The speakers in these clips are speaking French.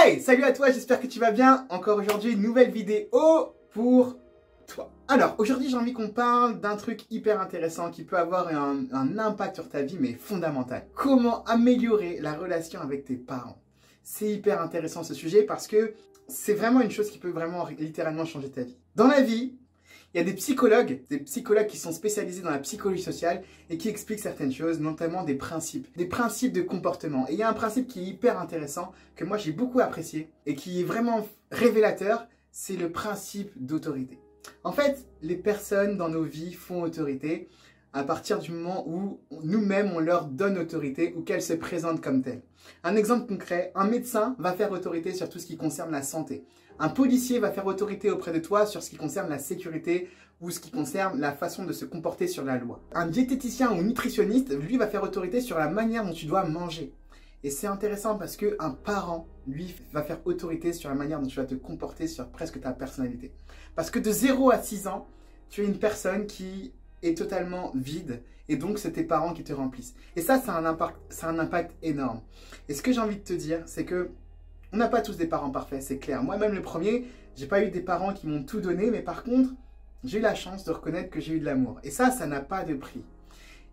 Hey, salut à toi, j'espère que tu vas bien. Encore aujourd'hui, une nouvelle vidéo pour toi. Alors, aujourd'hui, j'ai envie qu'on parle d'un truc hyper intéressant qui peut avoir un impact sur ta vie, mais fondamental. Comment améliorer la relation avec tes parents? C'est hyper intéressant ce sujet parce que c'est vraiment une chose qui peut vraiment littéralement changer ta vie. Dans la vie, il y a des psychologues qui sont spécialisés dans la psychologie sociale et qui expliquent certaines choses, notamment des principes de comportement. Et il y a un principe qui est hyper intéressant, que moi j'ai beaucoup apprécié et qui est vraiment révélateur, c'est le principe d'autorité. En fait, les personnes dans nos vies font autorité à partir du moment où nous-mêmes on leur donne autorité ou qu'elles se présentent comme telles. Un exemple concret, un médecin va faire autorité sur tout ce qui concerne la santé. Un policier va faire autorité auprès de toi sur ce qui concerne la sécurité ou ce qui concerne la façon de se comporter sur la loi. Un diététicien ou nutritionniste, lui, va faire autorité sur la manière dont tu dois manger. Et c'est intéressant parce qu'un parent, lui, va faire autorité sur la manière dont tu vas te comporter sur presque ta personnalité. Parce que de 0 à 6 ans, tu es une personne qui est totalement vide et donc c'est tes parents qui te remplissent. Et ça a un impact énorme. Et ce que j'ai envie de te dire, c'est que on n'a pas tous des parents parfaits, c'est clair. Moi-même le premier, j'ai pas eu des parents qui m'ont tout donné, mais par contre, j'ai eu la chance de reconnaître que j'ai eu de l'amour. Et ça n'a pas de prix.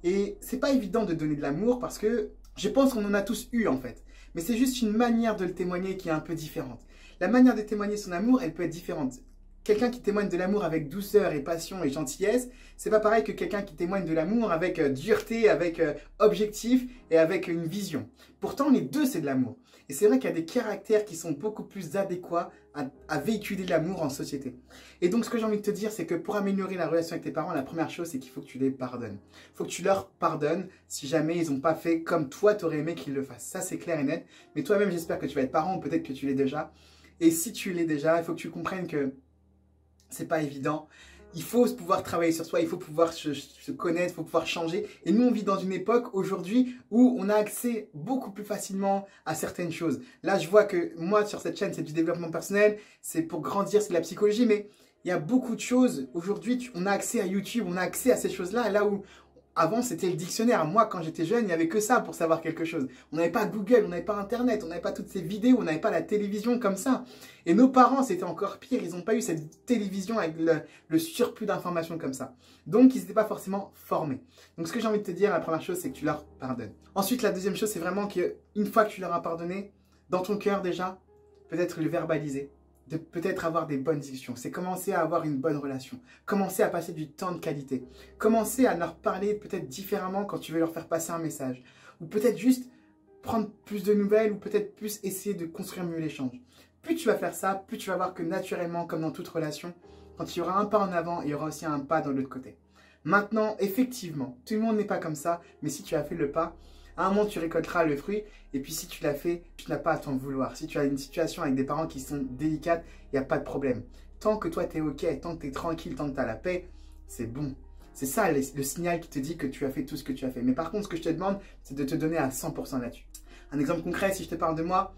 Et c'est pas évident de donner de l'amour parce que je pense qu'on en a tous eu en fait. Mais c'est juste une manière de le témoigner qui est un peu différente. La manière de témoigner son amour, elle peut être différente. Quelqu'un qui témoigne de l'amour avec douceur et passion et gentillesse, c'est pas pareil que quelqu'un qui témoigne de l'amour avec dureté, avec objectif et avec une vision. Pourtant, les deux, c'est de l'amour. Et c'est vrai qu'il y a des caractères qui sont beaucoup plus adéquats à véhiculer de l'amour en société. Et donc, ce que j'ai envie de te dire, c'est que pour améliorer la relation avec tes parents, la première chose, c'est qu'il faut que tu les pardonnes. Il faut que tu leur pardonnes si jamais ils n'ont pas fait comme toi, tu aurais aimé qu'ils le fassent. Ça, c'est clair et net. Mais toi-même, j'espère que tu vas être parent ou peut-être que tu l'es déjà. Et si tu l'es déjà, il faut que tu comprennes que c'est pas évident. Il faut pouvoir travailler sur soi, il faut pouvoir se connaître, il faut pouvoir changer. Et nous, on vit dans une époque aujourd'hui où on a accès beaucoup plus facilement à certaines choses. Là, je vois que moi, sur cette chaîne, c'est du développement personnel, c'est pour grandir, c'est de la psychologie, mais il y a beaucoup de choses. Aujourd'hui, on a accès à YouTube, on a accès à ces choses-là, là où avant, c'était le dictionnaire. Moi, quand j'étais jeune, il n'y avait que ça pour savoir quelque chose. On n'avait pas Google, on n'avait pas Internet, on n'avait pas toutes ces vidéos, on n'avait pas la télévision comme ça. Et nos parents, c'était encore pire. Ils n'ont pas eu cette télévision avec le surplus d'informations comme ça. Donc, ils n'étaient pas forcément formés. Donc, ce que j'ai envie de te dire, la première chose, c'est que tu leur pardonnes. Ensuite, la deuxième chose, c'est vraiment qu'une fois que tu leur as pardonné, dans ton cœur déjà, peut-être le verbaliser. De peut-être avoir des bonnes discussions. C'est commencer à avoir une bonne relation. Commencer à passer du temps de qualité. Commencer à leur parler peut-être différemment quand tu veux leur faire passer un message. Ou peut-être juste prendre plus de nouvelles ou peut-être plus essayer de construire mieux l'échange. Plus tu vas faire ça, plus tu vas voir que naturellement, comme dans toute relation, quand il y aura un pas en avant, il y aura aussi un pas dans l'autre côté. Maintenant, effectivement, tout le monde n'est pas comme ça, mais si tu as fait le pas, à un moment, tu récolteras le fruit. Et puis, si tu l'as fait, tu n'as pas à t'en vouloir. Si tu as une situation avec des parents qui sont délicates, il n'y a pas de problème. Tant que toi, tu es OK, tant que tu es tranquille, tant que tu as la paix, c'est bon. C'est ça le signal qui te dit que tu as fait tout ce que tu as fait. Mais par contre, ce que je te demande, c'est de te donner à 100% là-dessus. Un exemple concret, si je te parle de moi,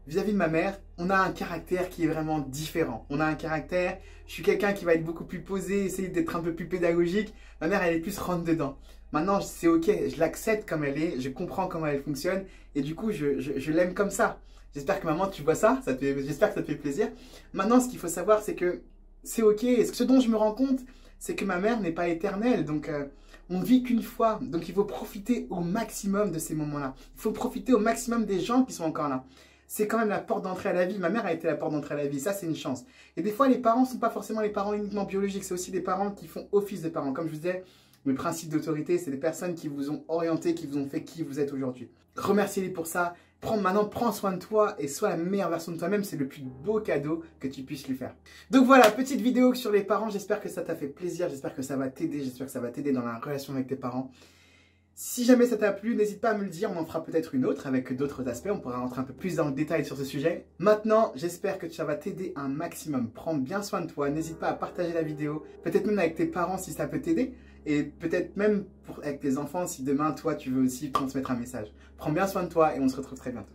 vis-à-vis de ma mère, on a un caractère qui est vraiment différent. On a un caractère, je suis quelqu'un qui va être beaucoup plus posé, essayer d'être un peu plus pédagogique. Ma mère, elle est plus rentre dedans. Maintenant, c'est OK, je l'accepte comme elle est, je comprends comment elle fonctionne et du coup, je l'aime comme ça. J'espère que maman, tu vois ça, j'espère que ça te fait plaisir. Maintenant, ce qu'il faut savoir, c'est que c'est OK. Et ce dont je me rends compte, c'est que ma mère n'est pas éternelle. Donc, on vit qu'une fois. Donc, il faut profiter au maximum de ces moments-là. Il faut profiter au maximum des gens qui sont encore là. C'est quand même la porte d'entrée à la vie. Ma mère a été la porte d'entrée à la vie. Ça, c'est une chance. Et des fois, les parents ne sont pas forcément les parents uniquement biologiques. C'est aussi des parents qui font office de parents. Comme je vous disais, le principe d'autorité, c'est des personnes qui vous ont orienté, qui vous ont fait qui vous êtes aujourd'hui. Remerciez-les pour ça. Maintenant, prends soin de toi et sois la meilleure version de toi-même. C'est le plus beau cadeau que tu puisses lui faire. Donc voilà, petite vidéo sur les parents. J'espère que ça t'a fait plaisir. J'espère que ça va t'aider. J'espère que ça va t'aider dans la relation avec tes parents. Si jamais ça t'a plu, n'hésite pas à me le dire, on en fera peut-être une autre avec d'autres aspects, on pourra rentrer un peu plus dans le détail sur ce sujet. Maintenant, j'espère que ça va t'aider un maximum. Prends bien soin de toi, n'hésite pas à partager la vidéo, peut-être même avec tes parents si ça peut t'aider, et peut-être même avec tes enfants si demain, toi, tu veux aussi transmettre un message. Prends bien soin de toi et on se retrouve très bientôt.